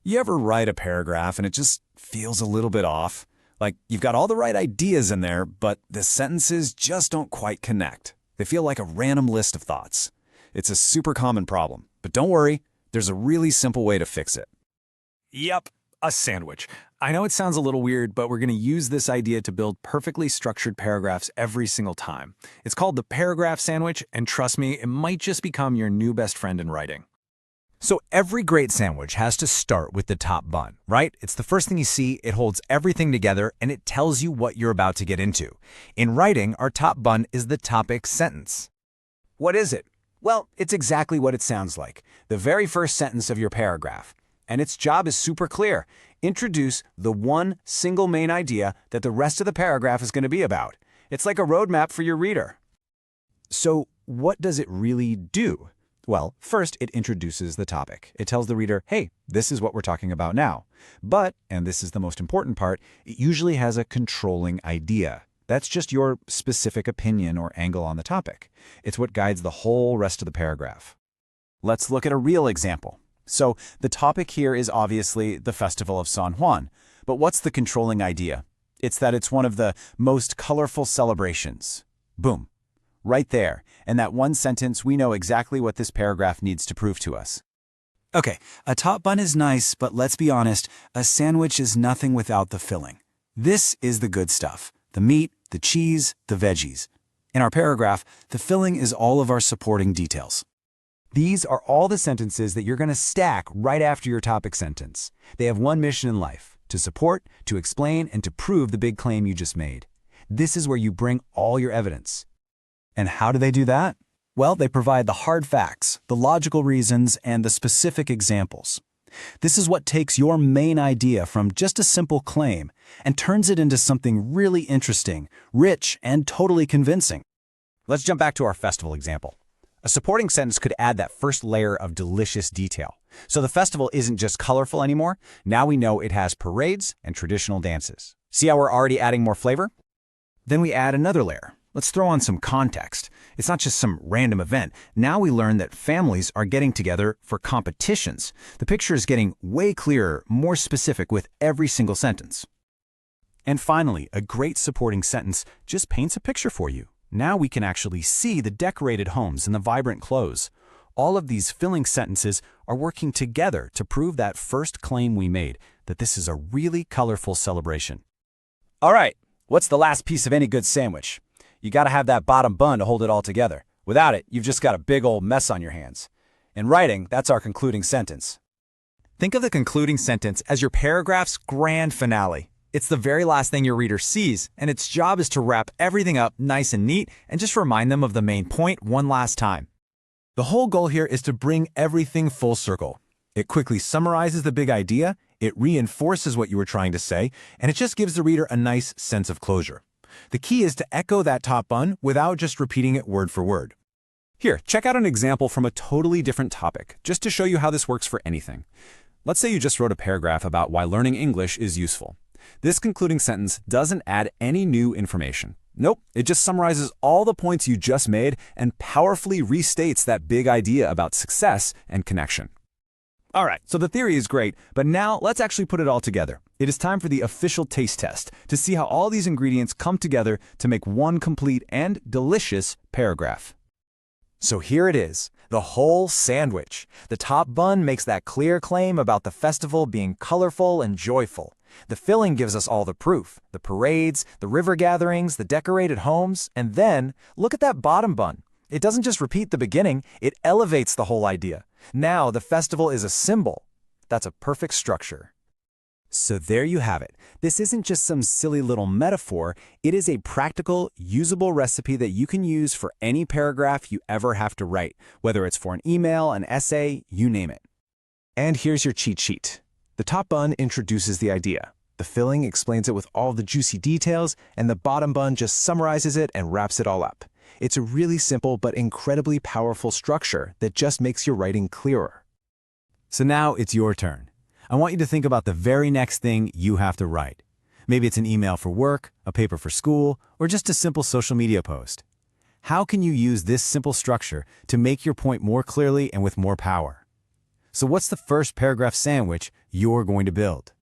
You ever write a paragraph and it just feels a little bit off? Like you've got all the right ideas in there, but the sentences just don't quite connect. They feel like a random list of thoughts. It's a super common problem, but don't worry, there's a really simple way to fix it. Yep, a sandwich. I know it sounds a little weird, but we're going to use this idea to build perfectly structured paragraphs every single time. It's called the paragraph sandwich, and trust me, it might just become your new best friend in writing. So every great sandwich has to start with the top bun, right? It's the first thing you see, it holds everything together, and it tells you what you're about to get into. In writing, our top bun is the topic sentence. What is it? Well, it's exactly what it sounds like, the very first sentence of your paragraph. And its job is super clear. Introduce the one single main idea that the rest of the paragraph is going to be about. It's like a roadmap for your reader. So what does it really do? Well, first, it introduces the topic. It tells the reader, hey, this is what we're talking about now. But, and this is the most important part, it usually has a controlling idea. That's just your specific opinion or angle on the topic. It's what guides the whole rest of the paragraph. Let's look at a real example. So, the topic here is obviously the Festival of San Juan. But what's the controlling idea? It's that it's one of the most colorful celebrations. Boom. Right there. In that one sentence, we know exactly what this paragraph needs to prove to us. Okay, a top bun is nice, but let's be honest, a sandwich is nothing without the filling. This is the good stuff. The meat, the cheese, the veggies. In our paragraph, the filling is all of our supporting details. These are all the sentences that you're going to stack right after your topic sentence. They have one mission in life: to support, to explain, and to prove the big claim you just made. This is where you bring all your evidence. And how do they do that? Well, they provide the hard facts, the logical reasons, and the specific examples. This is what takes your main idea from just a simple claim and turns it into something really interesting, rich, and totally convincing. Let's jump back to our festival example. A supporting sentence could add that first layer of delicious detail. So the festival isn't just colorful anymore. Now we know it has parades and traditional dances. See how we're already adding more flavor? Then we add another layer. Let's throw on some context. It's not just some random event. Now we learn that families are getting together for competitions. The picture is getting way clearer, more specific with every single sentence. And finally, a great supporting sentence just paints a picture for you. Now we can actually see the decorated homes and the vibrant clothes. All of these filling sentences are working together to prove that first claim we made, that this is a really colorful celebration. All right, what's the last piece of any good sandwich? You got to have that bottom bun to hold it all together. Without it, you've just got a big old mess on your hands. In writing, that's our concluding sentence. Think of the concluding sentence as your paragraph's grand finale. It's the very last thing your reader sees, and its job is to wrap everything up nice and neat and just remind them of the main point one last time. The whole goal here is to bring everything full circle. It quickly summarizes the big idea, it reinforces what you were trying to say, and it just gives the reader a nice sense of closure. The key is to echo that top bun without just repeating it word for word. Here, check out an example from a totally different topic, just to show you how this works for anything. Let's say you just wrote a paragraph about why learning English is useful. This concluding sentence doesn't add any new information. Nope, it just summarizes all the points you just made and powerfully restates that big idea about success and connection. All right, so the theory is great, but now let's actually put it all together. It is time for the official taste test to see how all these ingredients come together to make one complete and delicious paragraph. So here it is, the whole sandwich. The top bun makes that clear claim about the festival being colorful and joyful. The filling gives us all the proof, the parades, the river gatherings, the decorated homes, and then look at that bottom bun. It doesn't just repeat the beginning, it elevates the whole idea. Now the festival is a symbol. That's a perfect structure. So there you have it. This isn't just some silly little metaphor. It is a practical, usable recipe that you can use for any paragraph you ever have to write, whether it's for an email, an essay, you name it. And here's your cheat sheet. The top bun introduces the idea. The filling explains it with all the juicy details, and the bottom bun just summarizes it and wraps it all up. It's a really simple but incredibly powerful structure that just makes your writing clearer. So now it's your turn. I want you to think about the very next thing you have to write. Maybe it's an email for work, a paper for school, or just a simple social media post. How can you use this simple structure to make your point more clearly and with more power? So what's the first paragraph sandwich you're going to build?